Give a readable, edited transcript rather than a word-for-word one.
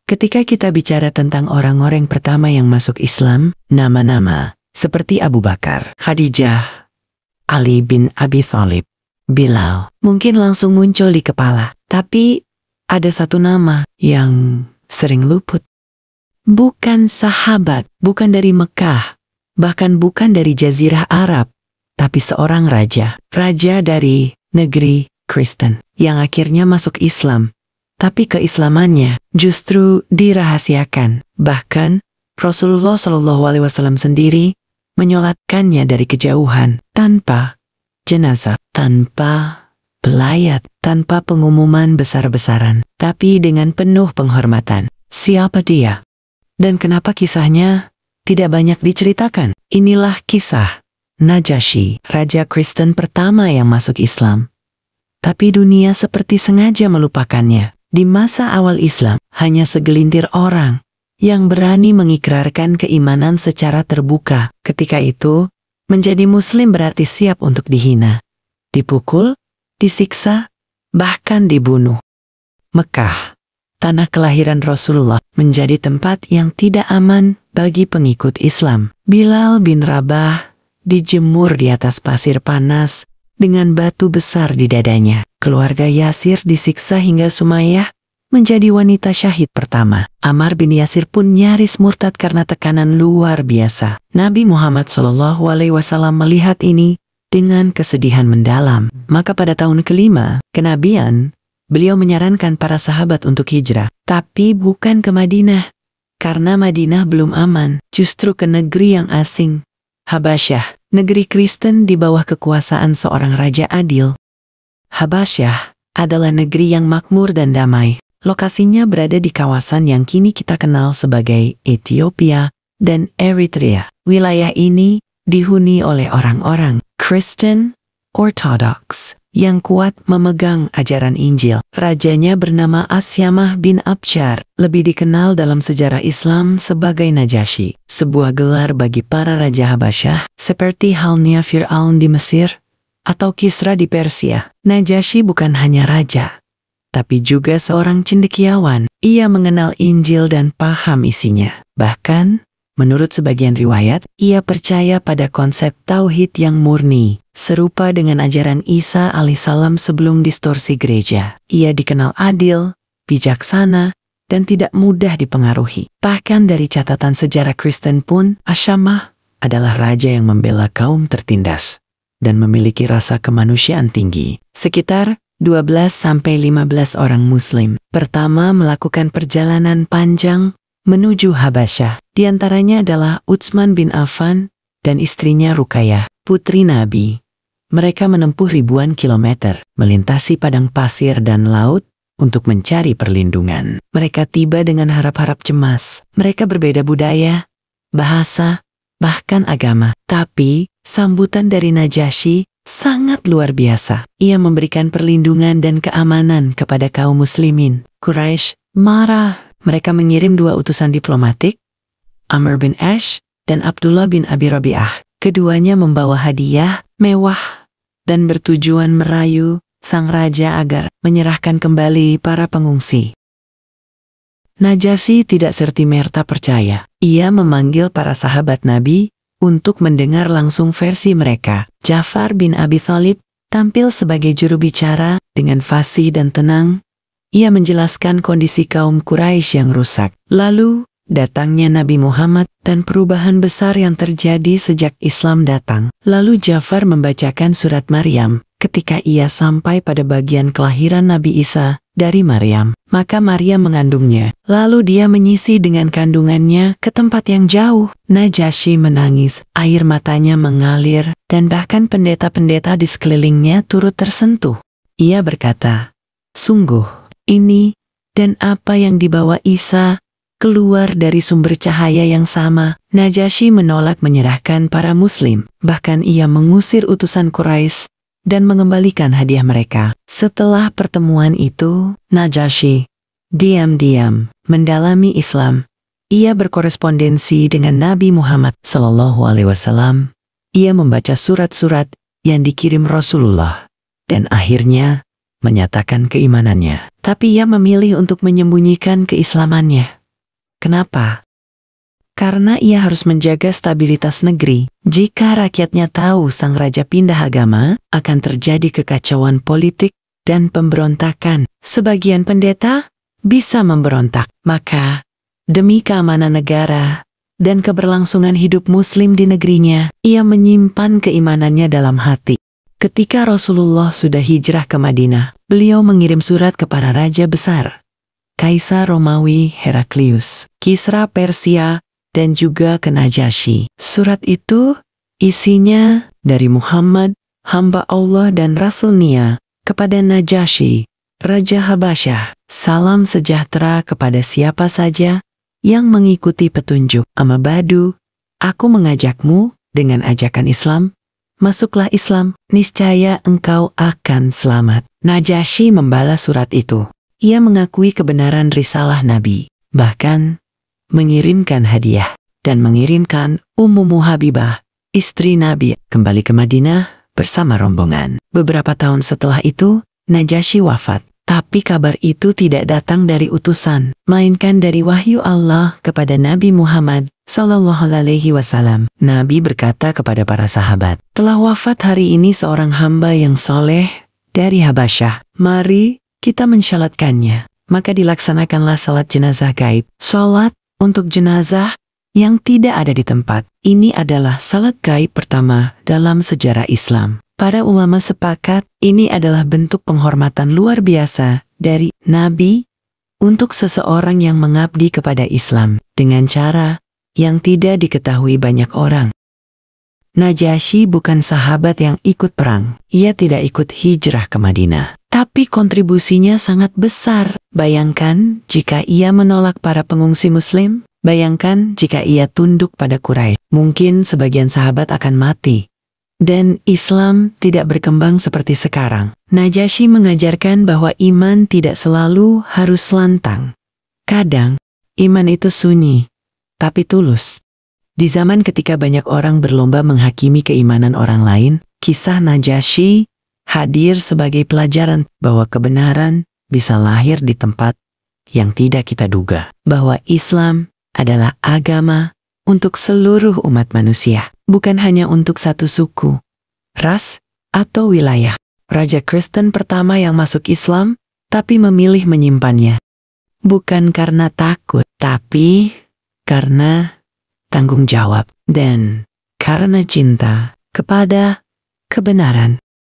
Ketika kita bicara tentang orang-orang pertama yang masuk Islam, nama-nama seperti Abu Bakar, Khadijah, Ali bin Abi Thalib, Bilal, mungkin langsung muncul di kepala. Tapi ada satu nama yang sering luput. Bukan sahabat, bukan dari Mekah, bahkan bukan dari Jazirah Arab, tapi seorang raja. Raja dari negeri Kristen yang akhirnya masuk Islam. Tapi keislamannya justru dirahasiakan. Bahkan Rasulullah SAW sendiri menyolatkannya dari kejauhan, tanpa jenazah, tanpa pelayat, tanpa pengumuman besar-besaran, tapi dengan penuh penghormatan. Siapa dia? Dan kenapa kisahnya tidak banyak diceritakan? Inilah kisah Najasyi, raja Kristen pertama yang masuk Islam. Tapi dunia seperti sengaja melupakannya. Di masa awal Islam, hanya segelintir orang yang berani mengikrarkan keimanan secara terbuka. Ketika itu, menjadi muslim berarti siap untuk dihina, dipukul, disiksa, bahkan dibunuh. Mekah, tanah kelahiran Rasulullah, menjadi tempat yang tidak aman bagi pengikut Islam. Bilal bin Rabah dijemur di atas pasir panas dengan batu besar di dadanya. Keluarga Yasir disiksa hingga Sumayyah menjadi wanita syahid pertama. Ammar bin Yasir pun nyaris murtad karena tekanan luar biasa. Nabi Muhammad SAW melihat ini dengan kesedihan mendalam. Maka pada tahun kelima kenabian, beliau menyarankan para sahabat untuk hijrah. Tapi bukan ke Madinah, karena Madinah belum aman. Justru ke negeri yang asing, Habasyah, negeri Kristen di bawah kekuasaan seorang raja adil. Habasyah adalah negeri yang makmur dan damai. Lokasinya berada di kawasan yang kini kita kenal sebagai Ethiopia dan Eritrea. Wilayah ini dihuni oleh orang-orang Kristen Orthodox yang kuat memegang ajaran Injil. Rajanya bernama Asyamah bin Abjar, lebih dikenal dalam sejarah Islam sebagai Najasyi, sebuah gelar bagi para raja Habasyah seperti halnya Fir'aun di Mesir atau Kisra di Persia. Najasyi bukan hanya raja, tapi juga seorang cendekiawan. Ia mengenal Injil dan paham isinya. Bahkan, menurut sebagian riwayat, ia percaya pada konsep tauhid yang murni, serupa dengan ajaran Isa alaihissalam sebelum distorsi gereja. Ia dikenal adil, bijaksana, dan tidak mudah dipengaruhi. Bahkan dari catatan sejarah Kristen pun, Asyamah adalah raja yang membela kaum tertindas dan memiliki rasa kemanusiaan tinggi. Sekitar 12-15 orang muslim pertama melakukan perjalanan panjang menuju Habasyah. Di antaranya adalah Utsman bin Affan dan istrinya Ruqayyah, putri Nabi. Mereka menempuh ribuan kilometer, melintasi padang pasir dan laut untuk mencari perlindungan. Mereka tiba dengan harap-harap cemas. Mereka berbeda budaya, bahasa, bahkan agama. Tapi sambutan dari Najasyi sangat luar biasa. Ia memberikan perlindungan dan keamanan kepada kaum muslimin. Quraisy marah. Mereka mengirim 2 utusan diplomatik, Amr bin Ash dan Abdullah bin Abi Rabi'ah. Keduanya membawa hadiah mewah dan bertujuan merayu sang raja agar menyerahkan kembali para pengungsi. Najasyi tidak serta-merta percaya. Ia memanggil para sahabat Nabi untuk mendengar langsung versi mereka. Ja'far bin Abi Thalib tampil sebagai juru bicara dengan fasih dan tenang. Ia menjelaskan kondisi kaum Quraisy yang rusak. Lalu, datangnya Nabi Muhammad dan perubahan besar yang terjadi sejak Islam datang. Lalu Ja'far membacakan surat Maryam. Ketika ia sampai pada bagian kelahiran Nabi Isa dari Maryam, maka Maryam mengandungnya. Lalu dia menyisi dengan kandungannya ke tempat yang jauh. Najasyi menangis, air matanya mengalir, dan bahkan pendeta-pendeta di sekelilingnya turut tersentuh. Ia berkata, "Sungguh, ini dan apa yang dibawa Isa keluar dari sumber cahaya yang sama." Najasyi menolak menyerahkan para muslim. Bahkan ia mengusir utusan Quraisy dan mengembalikan hadiah mereka. Setelah pertemuan itu, Najasyi diam-diam mendalami Islam. Ia berkorespondensi dengan Nabi Muhammad SAW. Ia membaca surat-surat yang dikirim Rasulullah dan akhirnya menyatakan keimanannya. Tapi ia memilih untuk menyembunyikan keislamannya. Kenapa? Karena ia harus menjaga stabilitas negeri. Jika rakyatnya tahu sang raja pindah agama, akan terjadi kekacauan politik dan pemberontakan. Sebagian pendeta bisa memberontak. Maka, demi keamanan negara dan keberlangsungan hidup muslim di negerinya, ia menyimpan keimanannya dalam hati. Ketika Rasulullah sudah hijrah ke Madinah, beliau mengirim surat kepada raja besar, Kaisar Romawi Heraklius, Kisra Persia, dan juga ke Najasyi. Surat itu isinya dari Muhammad, hamba Allah dan Rasulnya, kepada Najasyi, Raja Habasyah. Salam sejahtera kepada siapa saja yang mengikuti petunjuk. Amma ba'du, aku mengajakmu dengan ajakan Islam. Masuklah Islam, niscaya engkau akan selamat. Najasyi membalas surat itu. Ia mengakui kebenaran risalah Nabi, bahkan mengirimkan hadiah, dan mengirimkan Ummu Habibah, istri Nabi, kembali ke Madinah bersama rombongan. Beberapa tahun setelah itu, Najasyi wafat. Tapi kabar itu tidak datang dari utusan, melainkan dari wahyu Allah kepada Nabi Muhammad SAW. Nabi berkata kepada para sahabat, telah wafat hari ini seorang hamba yang soleh dari Habasyah. Mari kita mensyalatkannya. Maka dilaksanakanlah salat jenazah gaib. Salat untuk jenazah yang tidak ada di tempat. Ini adalah salat gaib pertama dalam sejarah Islam. Para ulama sepakat ini adalah bentuk penghormatan luar biasa dari Nabi untuk seseorang yang mengabdi kepada Islam dengan cara yang tidak diketahui banyak orang. Najasyi bukan sahabat yang ikut perang. Ia tidak ikut hijrah ke Madinah. Tapi kontribusinya sangat besar. Bayangkan jika ia menolak para pengungsi Muslim. Bayangkan jika ia tunduk pada Quraisy. Mungkin sebagian sahabat akan mati. Dan Islam tidak berkembang seperti sekarang. Najasyi mengajarkan bahwa iman tidak selalu harus lantang. Kadang, iman itu sunyi, tapi tulus. Di zaman ketika banyak orang berlomba menghakimi keimanan orang lain, kisah Najasyi hadir sebagai pelajaran bahwa kebenaran bisa lahir di tempat yang tidak kita duga. Bahwa Islam adalah agama untuk seluruh umat manusia, bukan hanya untuk satu suku, ras, atau wilayah. Raja Kristen pertama yang masuk Islam, tapi memilih menyimpannya. Bukan karena takut, tapi karena tanggung jawab dan karena cinta kepada kebenaran.